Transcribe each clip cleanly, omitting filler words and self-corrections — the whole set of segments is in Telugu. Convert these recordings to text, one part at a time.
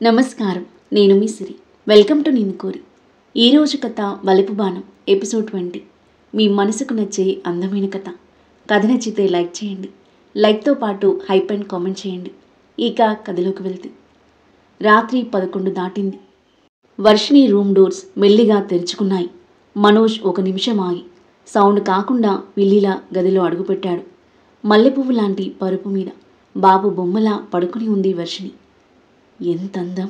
నమస్కారం. నేను మీ సిరి. వెల్కమ్ టు నిన్ను కోరి. ఈరోజు కథ వలపు బాణం ఎపిసోడ్ 20. మీ మనసుకు నచ్చే అందమైన కథ. కథ నచ్చితే లైక్ చేయండి. లైక్తో పాటు హైప్ అండ్ కామెంట్ చేయండి. ఇక కథలోకి వెళ్తే రాత్రి 11 దాటింది. వర్షిణి రూమ్ డోర్స్ మెల్లిగా తెరుచుకున్నాయి. మనోజ్ ఒక నిమిషం ఆగి సౌండ్ కాకుండా పిల్లిలా గదిలో అడుగుపెట్టాడు. మల్లెపువ్వు లాంటి పరుపు మీద బాబు బొమ్మలా పడుకుని ఉంది వర్షిణి. ఎంత అందం!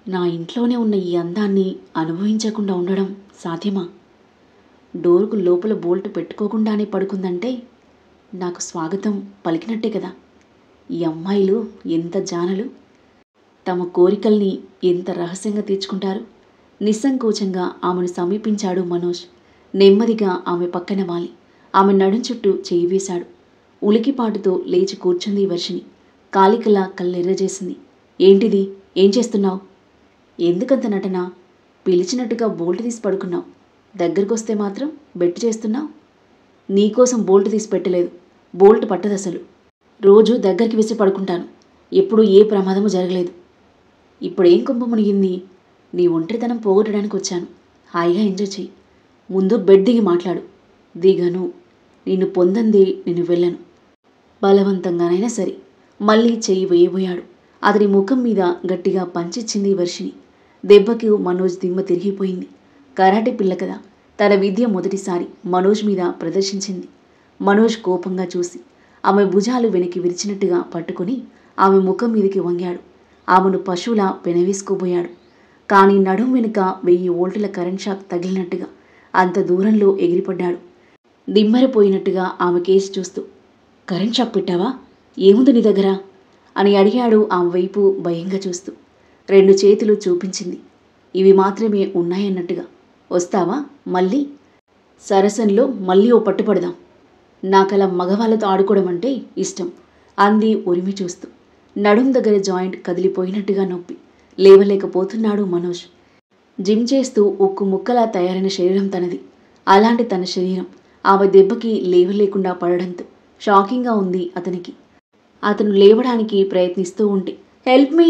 నా ఇంట్లోనే ఉన్న ఈ అందాన్ని అనుభవించకుండా ఉండడం సాధ్యమా? డోరుకు లోపల బోల్ట్ పెట్టుకోకుండానే పడుకుందంటే నాకు స్వాగతం పలికినట్టే కదా. ఈ అమ్మాయిలు ఎంత జానలు! తమ కోరికల్ని ఎంత రహస్యంగా తీర్చుకుంటారు. నిస్సంకోచంగా ఆమెను సమీపించాడు మనోజ్. నెమ్మదిగా ఆమె పక్కన వాలి ఆమె నడుం చుట్టూ చేయి వేశాడు. ఉలికిపాటుతో లేచి కూర్చుంది వర్షిణి. కాలికలా కళ్ళెర్రజేసింది. ఏంటిది? ఏం చేస్తున్నావు? ఎందుకంత నటన? పిలిచినట్టుగా బోల్ట్ తీసి పడుకున్నావు. దగ్గరకొస్తే మాత్రం బెట్టు చేస్తున్నావు. నీకోసం బోల్ట్ తీసి పెట్టలేదు. బోల్ట్ పట్టదసలు. రోజు దగ్గరికి వేసి పడుకుంటాను. ఎప్పుడూ ఏ ప్రమాదము జరగలేదు. ఇప్పుడేం కుంభ మునిగింది? నీ ఒంటరితనం పోగొట్టడానికి వచ్చాను. హాయిగా ఎంజాయ్ చెయ్యి. ముందు బెడ్ దిగి మాట్లాడు. దిగను. నిన్ను పొందందే నేను వెళ్ళను. బలవంతంగానైనా సరే. మళ్ళీ చెయ్యి వేయబోయాడు. అతని ముఖం మీద గట్టిగా పంచిచ్చింది వర్షిణి. దెబ్బకి మనోజ్ దిమ్మ తిరిగిపోయింది. కరాటే పిల్ల కదా, తన విద్య మొదటిసారి మనోజ్ మీద ప్రదర్శించింది. మనోజ్ కోపంగా చూసి ఆమె భుజాలు వెనక్కి విరిచినట్టుగా పట్టుకుని ఆమె ముఖం మీదకి వంగాడు. ఆమెను పశువులా పెనవేసుకోబోయాడు. కానీ నడుం వెనుక 1000 వోల్టుల కరెంట్ షాక్ తగిలినట్టుగా అంత దూరంలో ఎగిరిపడ్డాడు. దిమ్మరిపోయినట్టుగా ఆమె కేసు చూస్తూ, కరెంట్ షాక్ పెట్టావా? ఏముంది నీ దగ్గర అని అడిగాడు ఆమె వైపు భయంగా చూస్తూ. 2 చేతులు చూపించింది. ఇవి మాత్రమే ఉన్నాయన్నట్టుగా. వస్తావా మళ్ళీ? సరసంలో మళ్ళీ ఓ పట్టుపడదాం. నాకలా మగవాళ్ళతో ఆడుకోవడం అంటే ఇష్టం అంది ఉరిమి చూస్తూ. నడుం దగ్గర జాయింట్ కదిలిపోయినట్టుగా నొప్పి లేవలేకపోతున్నాడు మనోజ్. జిమ్ చేస్తూ ఉక్కు ముక్కలా తయారైన శరీరం తనది. అలాంటి తన శరీరం ఆమె దెబ్బకి లేవలేకుండా పడడంతో షాకింగ్గా ఉంది అతనికి. అతను లేవడానికి ప్రయత్నిస్తూ ఉంటే హెల్ప్ మీ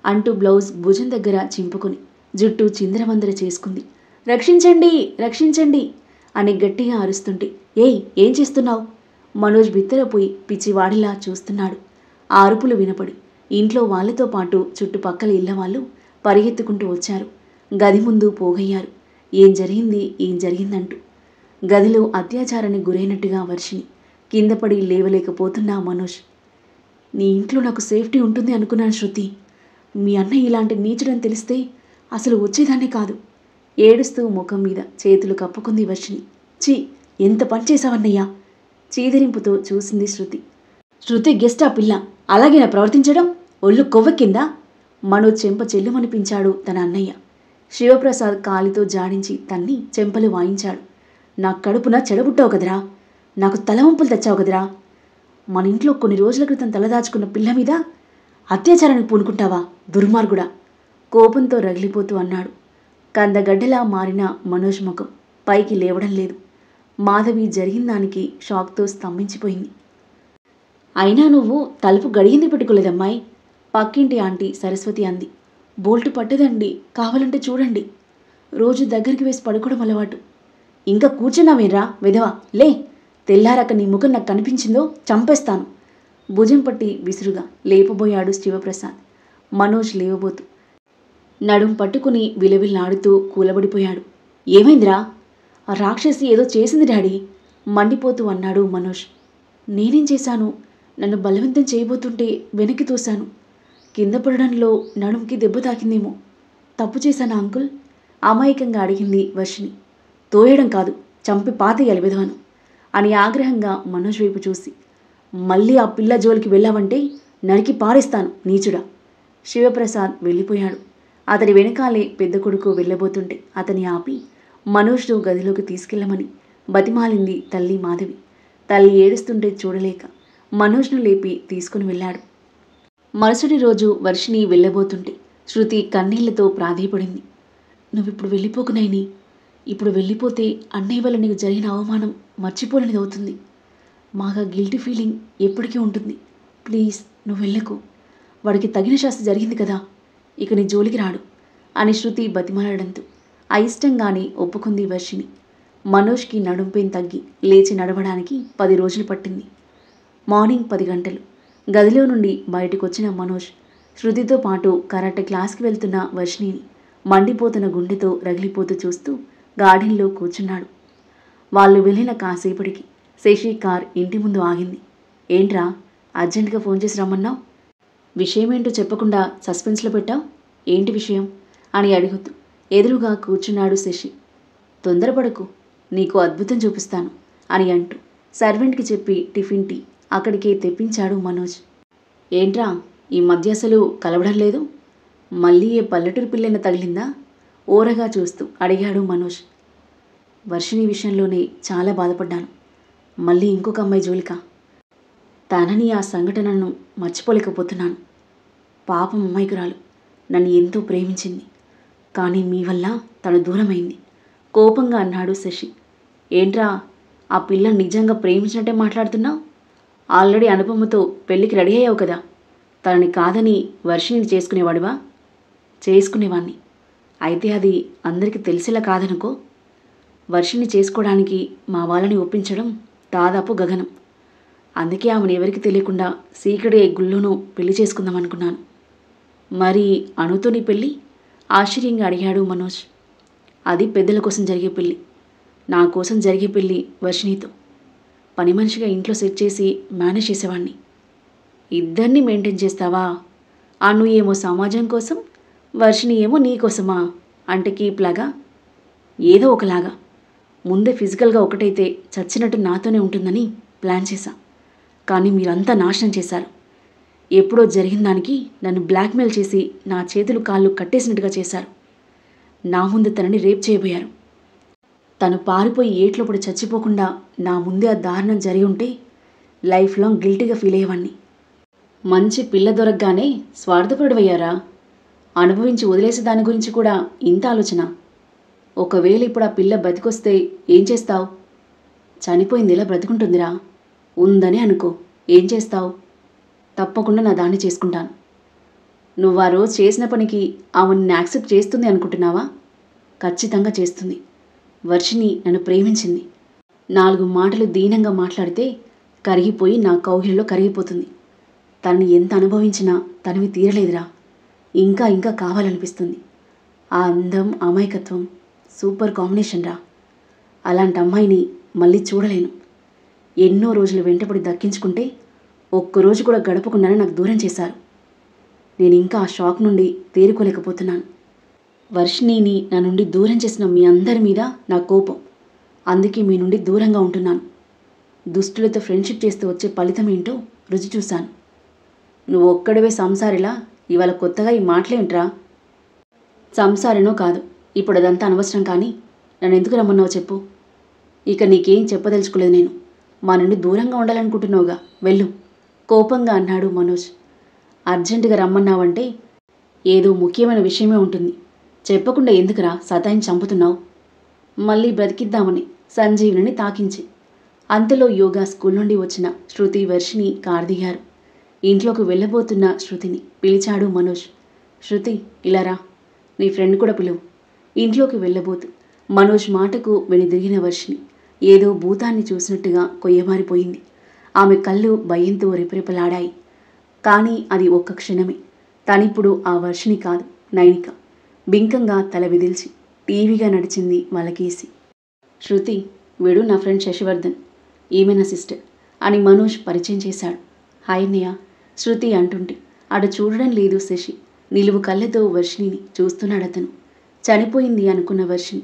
అంటూ బ్లౌజ్ భుజం దగ్గర చింపుకొని జుట్టు చిందరవందర చేసుకుంది. రక్షించండి, రక్షించండి అని గట్టిగా అరుస్తుంటే, ఏయ్ ఏం చేస్తున్నావు? మనోజ్ బిత్తరపోయి పిచ్చివాడిలా చూస్తున్నాడు. ఆ అరుపులు వినపడి ఇంట్లో వాళ్ళతో పాటు చుట్టుపక్కల ఇళ్ల వాళ్ళు పరిగెత్తుకుంటూ వచ్చారు. గది ముందు పోగయ్యారు. ఏం జరిగిందంటూ. గదిలో అత్యాచారానికి గురైనట్టుగా వర్షిణి. కిందపడి లేవలేకపోతున్నా మనోజ్. నీ ఇంట్లో నాకు సేఫ్టీ ఉంటుంది అనుకున్నాను శృతి. మీ అన్నయ్య ఇలాంటి నీచుడని తెలిస్తే అసలు వచ్చేదాన్నే కాదు. ఏడుస్తూ ముఖం మీద చేతులు కప్పుకుంది వర్షిణి. ఛీ, ఎంత పని చేశావన్నయ్యా? చీదరింపుతో చూసింది శృతి. శృతి గెస్ట్ ఆ పిల్ల అలాగేనా ప్రవర్తించడం? ఒళ్ళు కొవ్వెక్కిందా? మనోజ్ చెంప చెల్లుమనిపించాడు తన అన్నయ్య. శివప్రసాద్ కాలితో జాడించి తన్ని చెంపలు వాయించాడు. నా కడుపున చెడబుట్టావు కదరా. నాకు తలవంపులు తెచ్చావు కదరా. మన ఇంట్లో కొన్ని రోజుల క్రితం తలదాచుకున్న పిల్ల మీద అత్యాచారానికి పూనుకుంటావా దుర్మార్గుడా? కోపంతో రగిలిపోతూ అన్నాడు. కందగడ్డలా మారిన మనోజ్ ముఖం పైకి లేవడం లేదు. మాధవి జరిగిన దానికి షాక్తో స్తంభించిపోయింది. అయినా నువ్వు తలుపు గడిగింది పెట్టుకోలేదమ్మాయి, పక్కింటి ఆంటీ సరస్వతి అంది. బోల్టు పట్టదండి, కావాలంటే చూడండి. రోజు దగ్గరికి వేసి పడుకోవడం అలవాటు. ఇంకా కూర్చున్నావేరా వెధవా, లే. తెల్లారాక నీ ముఖం నాకు కనిపించిందో చంపేస్తాను. భుజం పట్టి విసురుగా లేపబోయాడు శివప్రసాద్. మనోజ్ లేవబోతూ నడుం పట్టుకుని విలవిల్లాడుతూ కూలబడిపోయాడు. ఏమైందిరా? ఆ రాక్షసి ఏదో చేసింది డాడీ మండిపోతూ అన్నాడు మనోజ్. నేనేం చేశాను? నన్ను బలవంతం చేయబోతుంటే వెనక్కి తోశాను. కింద పడడంలో నడుంకి దెబ్బ తాకిందేమో. తప్పు చేశానా అంకుల్? అమాయకంగా అడిగింది వర్షిణి. తోయడం కాదు, చంపి పాతేయాలి విధవను అని ఆగ్రహంగా మనోజ్ వైపు చూసి, మళ్ళీ ఆ పిల్ల జోలికి వెళ్ళావంటే నరికి పారేస్తాను నీచుడా. శివప్రసాద్ వెళ్ళిపోయాడు. అతడి వెనకాలే పెద్ద కొడుకు వెళ్ళబోతుంటే అతని ఆపి మనోజ్ను గదిలోకి తీసుకెళ్లమని బతిమాలింది తల్లి మాధవి. తల్లి ఏడుస్తుంటే చూడలేక మనోజ్ను లేపి తీసుకుని వెళ్ళాడు. మరుసటి రోజు వర్షిణి వెళ్ళబోతుంటే శృతి కన్నీళ్లతో ప్రాధేయపడింది. నువ్విప్పుడు వెళ్ళిపోకు నైని. ఇప్పుడు వెళ్ళిపోతే అన్నయ్య వల్ల నీకు జరిగిన అవమానం మర్చిపోలేనిది అవుతుంది. మాగా గిల్టీ ఫీలింగ్ ఎప్పటికీ ఉంటుంది. ప్లీజ్ నువ్వు వెళ్ళకు. వాడికి తగిన శాస్తి జరిగింది కదా. ఇక నీ జోలికి రాడు అని శృతి బతిమాలడంతో అయిష్టంగానే ఒప్పుకుంది వర్షిణి. మనోజ్కి నడుం పెయిన్ తగ్గి లేచి నడవడానికి 10 రోజులు పట్టింది. మార్నింగ్ 10 గంటలు. గదిలో నుండి బయటకొచ్చిన మనోజ్ శృతితో పాటు కరాటే క్లాస్కి వెళ్తున్న వర్షిణిని మండిపోతున్న గుండెతో రగిలిపోతూ చూస్తూ గార్డెన్లో కూర్చున్నాడు. వాళ్ళు వెళ్ళిన కాసేపటికి శశి కార్ ఇంటి ముందు ఆగింది. ఏంట్రా, అర్జెంటుగా ఫోన్ చేసి రమ్మన్నావు? విషయమేంటో చెప్పకుండా సస్పెన్స్లో పెట్టావు? ఏంటి విషయం అని అడుగుతూ ఎదురుగా కూర్చున్నాడు శశి. తొందరపడకు, నీకు అద్భుతం చూపిస్తాను అని అంటూ సర్వెంట్కి చెప్పి టిఫిన్ టీ అక్కడికే తెప్పించాడు మనోజ్. ఏంట్రా, ఈ మధ్య అసలు కలవడం లేదు? మళ్ళీ ఏ పల్లెటూరు పిల్లైనా తగిలిందా? ఓరగా చూస్తూ అడిగాడు మనోజ్. వర్షిణి విషయంలోనే చాలా బాధపడ్డాను. మళ్ళీ ఇంకొక అమ్మాయి జోలికా? తనని ఆ సంఘటనను మర్చిపోలేకపోతున్నాను. పాపం అమ్మాయికురాలు నన్ను ఎంతో ప్రేమించింది. కానీ మీ వల్ల తను దూరమైంది కోపంగా అన్నాడు శశి. ఏంట్రా, ఆ పిల్ల నిజంగా ప్రేమించినట్టే మాట్లాడుతున్నావు? ఆల్రెడీ అనుపమతో పెళ్ళికి రెడీ అయ్యావు కదా. తనని కాదని వర్షిణిని చేసుకునేవాడివా? చేసుకునేవాణ్ణి. అయితే అది అందరికీ తెలిసేలా కాదనుకో. వర్షిణి చేసుకోవడానికి మా వాళ్ళని ఒప్పించడం దాదాపు గగనం. అందుకే ఆమెను ఎవరికి తెలియకుండా సీక్రెట్ గుళ్ళోనూ పెళ్లి చేసుకుందాం అనుకున్నాను. మరి అనుతో నీ పెళ్ళి? ఆశ్చర్యంగా అడిగాడు మనోజ్. అది పెద్దల కోసం జరిగే పెళ్ళి. నా కోసం జరిగే పెళ్ళి వర్షిణితో. పని మనిషిగా ఇంట్లో సెట్ చేసి మేనేజ్ చేసేవాడిని. ఇద్దరిని మెయింటైన్ చేస్తావా? అను ఏమో సమాజం కోసం, వర్షిణి ఏమో నీ కోసమా? అంటే కీప్లాగా? ఏదో ఒకలాగా. ముందే ఫిజికల్గా ఒకటైతే చచ్చినట్టు నాతోనే ఉంటుందని ప్లాన్ చేశా. కానీ మీరంతా నాశనం చేశారు. ఎప్పుడో జరిగిన దానికి నన్ను బ్లాక్మెయిల్ చేసి నా చేతులు కాళ్ళు కట్టేసినట్టుగా చేశారు. నా ముందు తనని రేప్ చేయబోయారు. తను పారిపోయి ఏట్లో పడి చచ్చిపోకుండా నా ముందే ఆ దారుణం జరిగి ఉంటే లైఫ్ లాంగ్ గిల్టీగా ఫీల్ అయ్యేవాడిని. మంచి పిల్ల దొరకగానే స్వార్థపడివయ్యారా? అనుభవించి వదిలేసే దాని గురించి కూడా ఇంత ఆలోచన? ఒకవేళ ఇప్పుడు ఆ పిల్ల బతికొస్తే ఏం చేస్తావు? చనిపోయింది ఇలా బ్రతుకుంటుందిరా. ఉందని అనుకో, ఏం చేస్తావు? తప్పకుండా నా దాన్ని చేసుకుంటాను. నువ్వు ఆ రోజు చేసిన పనికి ఆమెను యాక్సెప్ట్ చేస్తుంది అనుకుంటున్నావా? ఖచ్చితంగా చేస్తుంది. వర్షిణి నన్ను ప్రేమించింది. 4 మాటలు దీనంగా మాట్లాడితే కరిగిపోయి నా కౌగిలిలో కరిగిపోతుంది. తనని ఎంత అనుభవించినా తనవి తీరలేదురా. ఇంకా ఇంకా కావాలనిపిస్తుంది. ఆ అందం, అమాయకత్వం సూపర్ కాంబినేషన్ రా. అలాంటి అమ్మాయిని మళ్ళీ చూడలేను. ఎన్నో రోజులు వెంటపడి దక్కించుకుంటే ఒక్కరోజు కూడా గడపకుండానే నాకు దూరం చేశారు. నేను ఇంకా ఆ షాక్ నుండి తేరుకోలేకపోతున్నాను. వర్షిణిని నా నుండి దూరం చేసిన మీ అందరి మీద నా కోపం. అందుకే మీ నుండి దూరంగా ఉంటున్నాను. దుష్టులతో ఫ్రెండ్షిప్ చేస్తూ వచ్చే ఫలితం ఏంటో రుచి చూశాను. నువ్వు ఒక్కడవే సంసారిలా ఇవాళ కొత్తగా ఈ మాటలేంట్రా? సంసారినో కాదు, ఇప్పుడు అదంతా అనవసరం. కానీ నన్ను ఎందుకు రమ్మన్నావు చెప్పు. ఇక నీకేం చెప్పదలుచుకోలేదు నేను. మా నుండి దూరంగా ఉండాలనుకుంటున్నావుగా, వెళ్ళు కోపంగా అన్నాడు మనోజ్. అర్జెంటుగా రమ్మన్నావంటే ఏదో ముఖ్యమైన విషయమే ఉంటుంది. చెప్పకుండా ఎందుకురా సతాయిని చంపుతున్నావు? మళ్ళీ బ్రతికిద్దామని సంజీవుని తాకించి. అంతలో యోగా స్కూల్ నుండి వచ్చిన శృతి, వర్షిణి కారు దిగారు. ఇంట్లోకి వెళ్ళబోతున్న శృతిని పిలిచాడు మనోజ్. శృతి, ఇలా రా, నీ ఫ్రెండ్ కూడా పిలువు. ఇంట్లోకి వెళ్ళబోతు మనోజ్ మాటకు వెనుదిరిగిన వర్షిణి ఏదో భూతాన్ని చూసినట్టుగా కొయ్యమారిపోయింది. ఆమె కళ్ళు భయంతో రెపరెపలాడాయి. కానీ అది ఒక్క క్షణమే. తనిప్పుడు ఆ వర్షిణి కాదు, నైనిక. బింకంగా తల విదిల్చి టీవీగా నడిచింది వాళ్ళకేసి. శృతి, వీడు నా ఫ్రెండ్ శశివర్ధన్, ఈమె నా సిస్టర్ అని మనోజ్ పరిచయం చేశాడు. హాయ్ అన్నయ్య, శృతి అంటుంటే అటు చూడడం లేదు శశి. నిలువు కళ్ళతో వర్షిణిని చూస్తున్నాడతను. చనిపోయింది అనుకున్న వర్షిణి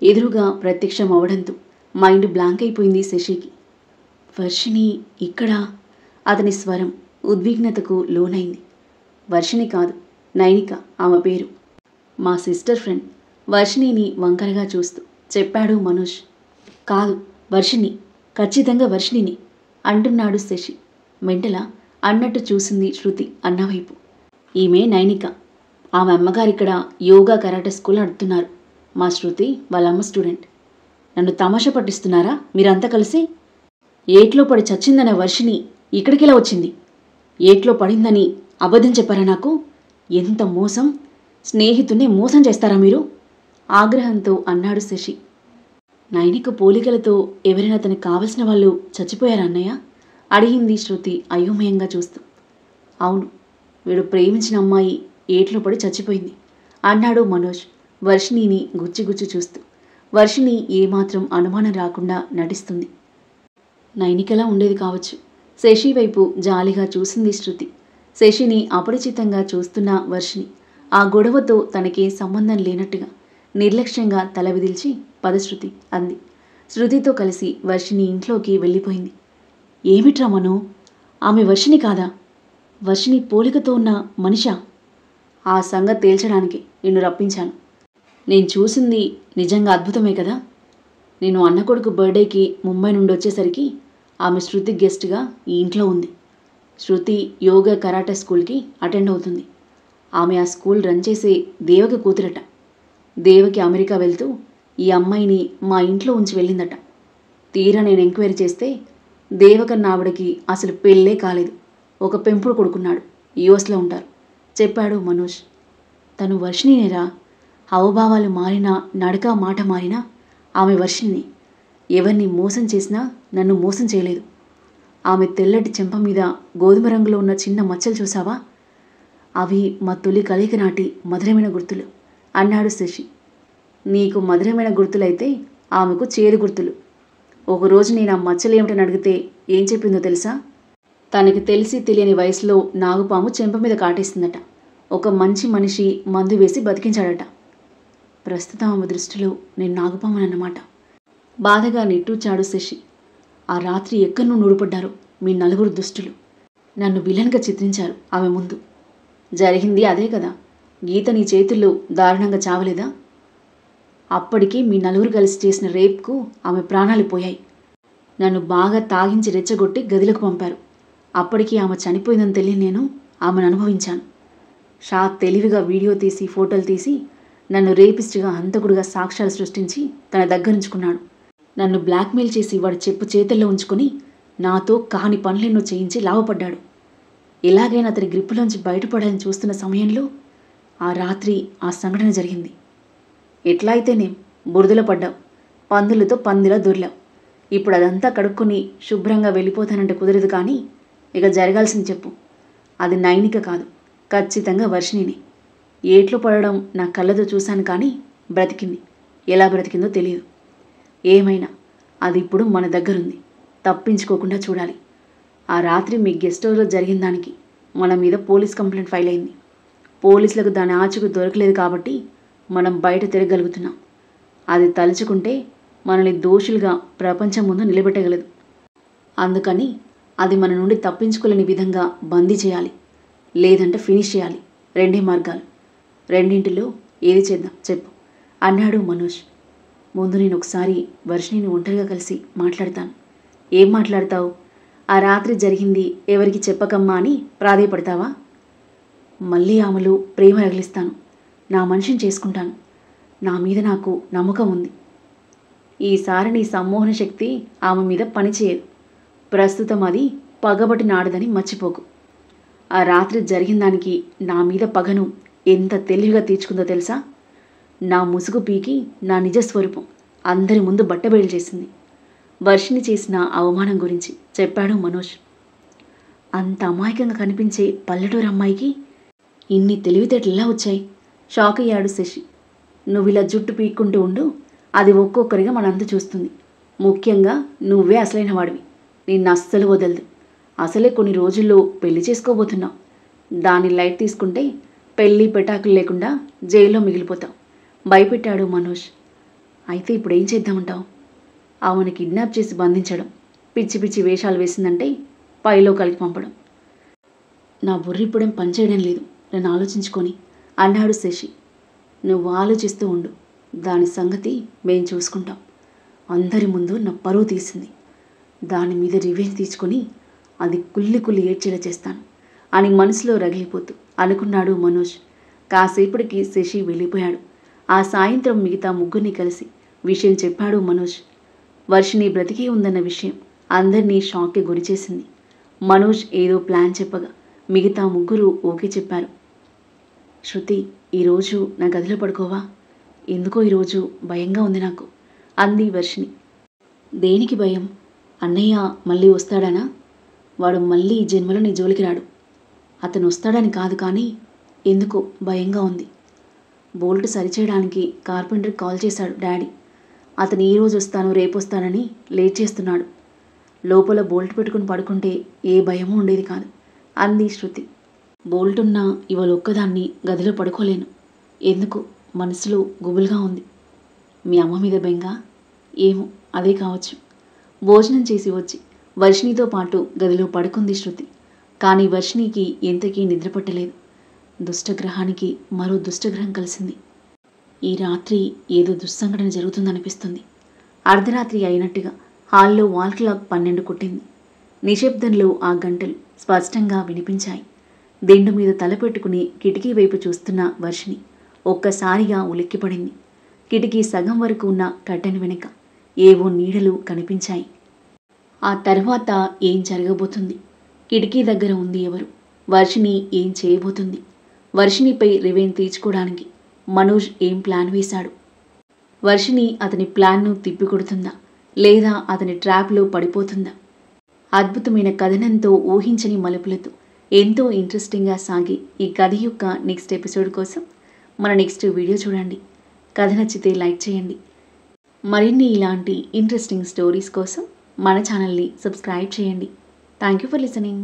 ఎదురుగా ప్రత్యక్షం అవడంతో మైండ్ బ్లాంక్ అయిపోయింది శశికి. వర్షిణి ఇక్కడ? అతని స్వరం ఉద్విగ్నతకు లోనైంది. వర్షిణి కాదు, నైనిక ఆమె పేరు. మా సిస్టర్ ఫ్రెండ్. వర్షిణిని వంకరగా చూస్తూ చెప్పాడు మనోజ్. కాదు వర్షిణి, ఖచ్చితంగా వర్షిణిని అంటున్నాడు శశి. మెంటలా అన్నట్టు చూసింది శృతి అన్నవైపు. ఈమె నైనిక. ఆమె అమ్మగారిక్కడ యోగా కరాటే స్కూల్ నడుపుతున్నారు. మా శృతి వాళ్ళ అమ్మ స్టూడెంట్. నన్ను తమాషా పట్టిస్తున్నారా మీరంతా కలిసి? ఏట్లో పడి చచ్చిందన్న వర్షిణి ఇక్కడికిలా వచ్చింది. ఏట్లో పడిందని అబద్ధం చెప్పారా నాకు? ఎంత మోసం! స్నేహితుణ్ణి మోసం చేస్తారా మీరు? ఆగ్రహంతో అన్నాడు శశి. నైనిక పోలికలతో ఎవరైనా తనకు కావలసిన వాళ్ళు చచ్చిపోయారా అన్నయ్య? అడిగింది శృతి అయోమయంగా చూస్తూ. అవును, వీడు ప్రేమించిన అమ్మాయి ఏట్లో పడి చచ్చిపోయింది అన్నాడు మనోజ్ వర్షిణిని గుచ్చిగుచ్చి చూస్తూ. వర్షిణి ఏమాత్రం అనుమానం రాకుండా నటిస్తుంది. నైనికలా ఉండేది కావచ్చు. శశి వైపు జాలిగా చూసింది శృతి. శశిని అపరిచితంగా చూస్తున్న వర్షిణి ఆ గొడవతో తనకే సంబంధం లేనట్టుగా నిర్లక్ష్యంగా తల విదిల్చి పద శృతి అంది. శృతితో కలిసి వర్షిణి ఇంట్లోకి వెళ్ళిపోయింది. ఏమిట్రా మనో, ఆమె వర్షిణి కాదా? వర్షిణి పోలికతో ఉన్న మనిషా? ఆ సంగతి తేల్చడానికి నిన్ను రప్పించాను. నేను చూసింది నిజంగా అద్భుతమే కదా. నేను అన్న కొడుకు బర్త్డేకి ముంబై నుండి వచ్చేసరికి ఆమె శృతి గెస్ట్గా ఈ ఇంట్లో ఉంది. శృతి యోగా కరాటే స్కూల్కి అటెండ్ అవుతుంది. ఆమె ఆ స్కూల్ రన్ చేసే దేవకి కూతురట. దేవకి అమెరికా వెళ్తూ ఈ అమ్మాయిని మా ఇంట్లో ఉంచి వెళ్ళిందట. తీరా నేను ఎంక్వైరీ చేస్తే దేవకన్న ఆవిడకి అసలు పెళ్ళే కాలేదు. ఒక పెంపుడు కొడుకున్నాడు, యూఎస్లో ఉంటారు చెప్పాడు మనోజ్. తను వర్షిణినేరా. హావభావాలు మారినా, నడక మాట మారినా ఆమె వర్షిణిని. ఎవరిని మోసం చేసినా నన్ను మోసం చేయలేదు. ఆమె తెల్లటి చెంప మీద గోధుమ రంగులో ఉన్న చిన్న మచ్చలు చూసావా? అవి మా తొలి కలయిక నాటి మధురమైన గుర్తులు అన్నాడు శశి. నీకు మధురమైన గుర్తులైతే ఆమెకు చేదు గుర్తులు. ఒకరోజు నేను ఆ మచ్చలేమిటని అడిగితే ఏం చెప్పిందో తెలుసా? తనకి తెలిసి తెలియని వయసులో నాగుపాము చెంప మీద కాటేసిందట. ఒక మంచి మనిషి మందు వేసి బతికించాడట. ప్రస్తుతం ఆమె దృష్టిలో నేను నాగుపామునన్నమాట. బాధగా నిట్టూచాడు శశి. ఆ రాత్రి ఎక్కడి నుండి ఊడిపడ్డారో మీ నలుగురు దుష్టులు. నన్ను విలన్గా చిత్రించారు ఆమె ముందు. జరిగింది అదే కదా. గీత నీ చేతుల్లో దారుణంగా చావలేదా? అప్పటికి మీ నలుగురు కలిసి చేసిన రేప్కు ఆమె ప్రాణాలు పోయాయి. నన్ను బాగా తాగించి రెచ్చగొట్టి గదిలోకి పంపారు. అప్పటికి ఆమె చనిపోయిందని తెలియని నేను ఆమెను అనుభవించాను. షా తెలివిగా వీడియో తీసి ఫోటోలు తీసి నన్ను రేపిస్ట్గా హంతకుడిగా సాక్ష్యాలు సృష్టించి తన దగ్గరుంచుకున్నాడు. నన్ను బ్లాక్మెయిల్ చేసి వాడి చెప్పు చేతుల్లో ఉంచుకొని నాతో కాని పనులెన్నో చేయించి లాభపడ్డాడు. ఎలాగైనా అతని గ్రిప్పులోంచి బయటపడాలని చూస్తున్న సమయంలో ఆ రాత్రి ఆ సంఘటన జరిగింది. ఎట్లా అయితేనేం బురదలో పడ్డావు, పందులతో పందిలా దొర్లావు. ఇప్పుడు అదంతా కడుక్కొని శుభ్రంగా వెళ్ళిపోతానంటే కుదరదు. కానీ ఇక జరగాల్సింది చెప్పు. అది నైనిక కాదు, ఖచ్చితంగా వర్షిణిని. ఏట్లో పడడం నా కళ్ళతో చూశాను, కానీ బ్రతికింది. ఎలా బ్రతికిందో తెలియదు. ఏమైనా అది ఇప్పుడు మన దగ్గరుంది, తప్పించుకోకుండా చూడాలి. ఆ రాత్రి మీ గెస్ట్ హౌస్లో జరిగిన దానికి మన మీద పోలీస్ కంప్లైంట్ ఫైల్ అయింది. పోలీసులకు దాని ఆచూకు దొరకలేదు కాబట్టి మనం బయట తిరగలుగుతున్నాం. అది తలుచుకుంటే మనల్ని దోషులుగా ప్రపంచం ముందు నిలబెట్టగలదు. అందుకని అది మన నుండి తప్పించుకోలేని విధంగా బందీ చేయాలి, లేదంటే ఫినిష్ చేయాలి. రెండే మార్గాలు. రెండింటిలో ఏది చేద్దాం చెప్పు అన్నాడు మనోజ్. ముందు నేను ఒకసారి వర్షిణిని ఒంటరిగా కలిసి మాట్లాడతాను. ఏం మాట్లాడతావు? ఆ రాత్రి జరిగింది ఎవరికి చెప్పకమ్మా అని ప్రాధేయపడతావా? మళ్ళీ ఆమెలో ప్రేమ రగిలిస్తాను. నా మనిషిని చేసుకుంటాను. నా మీద నాకు నమ్మకం ఉంది. ఈసారి నీ సమ్మోహన శక్తి ఆమె మీద పనిచేయదు. ప్రస్తుతం అది పగబట్టి నాడదని మర్చిపోకు. ఆ రాత్రి జరిగిన దానికి నా మీద పగను ఎంత తెలివిగా తీర్చుకుందో తెలుసా? నా ముసుగు పీకి నా నిజస్వరూపం అందరి ముందు బట్టబయలు చేసింది. వర్షిణి చేసిన అవమానం గురించి చెప్పాడు మనోజ్. అంత అమాయకంగా కనిపించే పల్లెటూరు అమ్మాయికి ఇన్ని తెలివితేటలా వచ్చాయి? షాక్ అయ్యాడు శశి. నువ్వు ఇలా జుట్టు పీక్కుంటూ ఉండు, అది ఒక్కొక్కరిగా మనంతా చూస్తుంది. ముఖ్యంగా నువ్వే అసలైన వాడివి. నిన్ను అస్సలు వదలదు. అసలే కొన్ని రోజుల్లో పెళ్లి చేసుకోబోతున్నావు. దాన్ని లైట్ తీసుకుంటే పెళ్ళి పెటాకులు లేకుండా జైల్లో మిగిలిపోతావు భయపెట్టాడు మనోజ్. అయితే ఇప్పుడు ఏం చేద్దామంటావు? ఆమెను కిడ్నాప్ చేసి బంధించడం, పిచ్చి పిచ్చి వేషాలు వేసిందంటే పైలో కలిపి పంపడం. నా బుర్రిప్పుడేం పనిచేయడం లేదు, నేను ఆలోచించుకొని అన్నాడు శశి. నువ్వు ఆలోచిస్తూ ఉండు, దాని సంగతి మేం చూసుకుంటాం. అందరి ముందు నా పరువు తీసింది. దాని మీద రివెంజ్ తీసుకొని అది కుల్లి కుల్లి ఏడ్చేలా చేస్తాను అని మనసులో రగిలిపోతూ అనుకున్నాడు మనోజ్. కాసేపటికి శశి వెళ్ళిపోయాడు. ఆ సాయంత్రం మిగతా ముగ్గురిని కలిసి విషయం చెప్పాడు మనోజ్. వర్షిణి బ్రతికే ఉందన్న విషయం అందరినీ షాక్కి గురిచేసింది. మనోజ్ ఏదో ప్లాన్ చెప్పగా మిగతా ముగ్గురు ఓకే చెప్పారు. శృతి, ఈరోజు నా గదిలో పడుకోవా? ఎందుకో ఈరోజు భయంగా ఉంది నాకు అంది వర్షిణి. దేనికి భయం? అన్నయ్య మళ్ళీ వస్తాడనా? వాడు మళ్ళీ ఈ జన్మలో నీ జోలికి రాడు. అతను వస్తాడని కాదు, కానీ ఎందుకో భయంగా ఉంది. బోల్ట్ సరిచేయడానికి కార్పెంటర్కి కాల్ చేశాడు డాడీ. అతను ఈరోజు వస్తాను రేపు వస్తానని లేట్ చేస్తున్నాడు. లోపల బోల్ట్ పెట్టుకుని పడుకుంటే ఏ భయమూ ఉండేది కాదు అంది శృతి. బోల్ట్ ఉన్నా ఇవాళ ఒక్కదాన్ని గదిలో పడుకోలేను. ఎందుకు మనసులో గుబులుగా ఉంది. మీ అమ్మ మీద బెంగ? ఏమో, అదే కావచ్చు. భోజనం చేసి వచ్చి వర్షిణితో పాటు గదిలో పడుకుంది శృతి. కానీ వర్షిణికి ఎంతకీ నిద్ర పట్టలేదు. దుష్టగ్రహానికి మరో దుష్టగ్రహం కలిసింది. ఈ రాత్రి ఏదో దుస్సంఘటన జరుగుతుందనిపిస్తుంది. అర్ధరాత్రి అయినట్టుగా హాల్లో వాల్ క్లాక్ 12 కొట్టింది. నిశ్శబ్దంలో ఆ గంటలు స్పష్టంగా వినిపించాయి. దిండు మీద తలపెట్టుకుని కిటికీ వైపు చూస్తున్న వర్షిణి ఒక్కసారిగా ఉలిక్కిపడింది. కిటికీ సగం వరకు ఉన్న కర్టెన్ వెనుక ఏవో నీడలు కనిపించాయి. ఆ తర్వాత ఏం జరగబోతుంది? కిటికీ దగ్గర ఉంది ఎవరు? వర్షిణి ఏం చేయబోతుంది? వర్షిణిపై రివెంజ్ తీర్చుకోవడానికి మనోజ్ ఏం ప్లాన్ వేశాడు? వర్షిణి అతని ప్లాన్ను తిప్పికొడుతుందా, లేదా అతని ట్రాప్లో పడిపోతుందా? అద్భుతమైన కథనంతో ఊహించని మలుపులతో ఎంతో ఇంట్రెస్టింగ్గా సాగి ఈ కథ యొక్క నెక్స్ట్ ఎపిసోడ్ కోసం మన నెక్స్ట్ వీడియో చూడండి. కథ నచ్చితే లైక్ చేయండి. మరిన్ని ఇలాంటి ఇంట్రెస్టింగ్ స్టోరీస్ కోసం మన ఛానల్ని సబ్స్క్రైబ్ చేయండి. Thank you for listening.